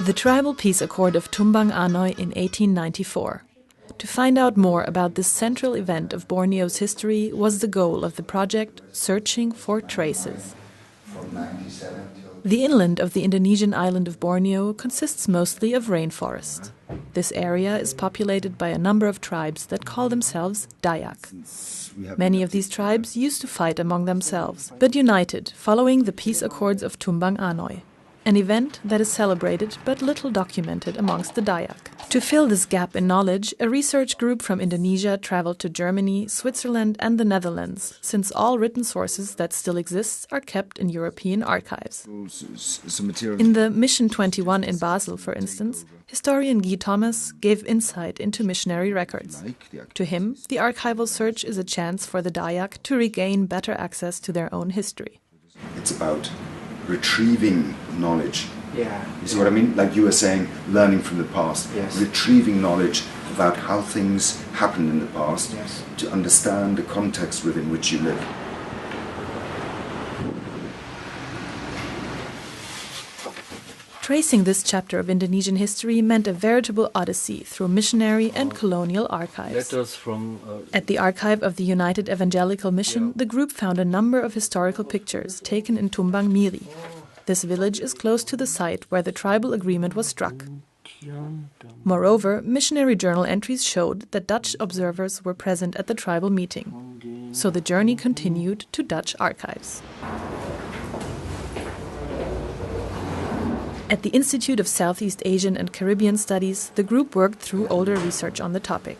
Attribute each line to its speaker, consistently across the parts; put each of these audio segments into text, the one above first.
Speaker 1: The Tribal Peace Accord of Tumbang Anoy in 1894. To find out more about this central event of Borneo's history was the goal of the project Searching for Traces. The inland of the Indonesian island of Borneo consists mostly of rainforest. This area is populated by a number of tribes that call themselves Dayak. Many of these tribes used to fight among themselves, but united following the peace accords of Tumbang Anoy, an event that is celebrated but little documented amongst the Dayak. To fill this gap in knowledge, a research group from Indonesia traveled to Germany, Switzerland and the Netherlands, since all written sources that still exist are kept in European archives. In the Mission 21 in Basel, for instance, historian Guy Thomas gave insight into missionary records. To him, the archival search is a chance for the Dayak to regain better access to their own history.
Speaker 2: It's about retrieving knowledge. You see what I mean? Like you were saying, learning from the past, retrieving knowledge about how things happened in the past to understand the context within which you live.
Speaker 1: Tracing this chapter of Indonesian history meant a veritable odyssey through missionary and colonial archives. At the archive of the United Evangelical Mission, the group found a number of historical pictures taken in Tumbang Miri. This village is close to the site where the tribal agreement was struck. Moreover, missionary journal entries showed that Dutch observers were present at the tribal meeting. So the journey continued to Dutch archives. At the Institute of Southeast Asian and Caribbean Studies, the group worked through older research on the topic.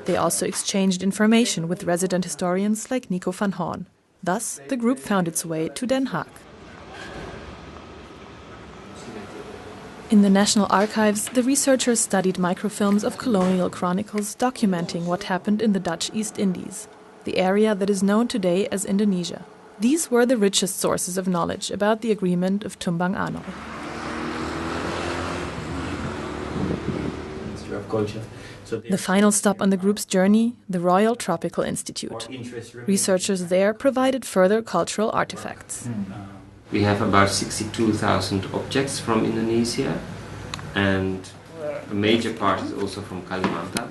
Speaker 1: They also exchanged information with resident historians like Nico van Hoorn. Thus, the group found its way to Den Haag. In the National Archives, the researchers studied microfilms of colonial chronicles documenting what happened in the Dutch East Indies, the area that is known today as Indonesia. These were the richest sources of knowledge about the agreement of Tumbang Anoy. The final stop on the group's journey, the Royal Tropical Institute. Researchers there provided further cultural artifacts.
Speaker 3: We have about 62,000 objects from Indonesia, and a major part is also from Kalimantan.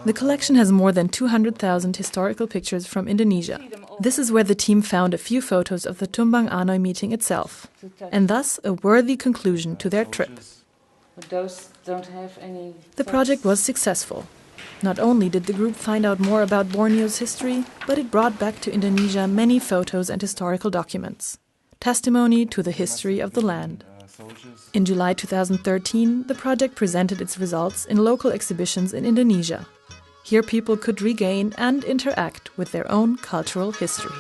Speaker 1: The collection has more than 200,000 historical pictures from Indonesia. This is where the team found a few photos of the Tumbang Anoy meeting itself, and thus a worthy conclusion to their trip. The project was successful. Not only did the group find out more about Borneo's history, but it brought back to Indonesia many photos and historical documents, testimony to the history of the land. In July 2013, the project presented its results in local exhibitions in Indonesia. Here people could regain and interact with their own cultural history.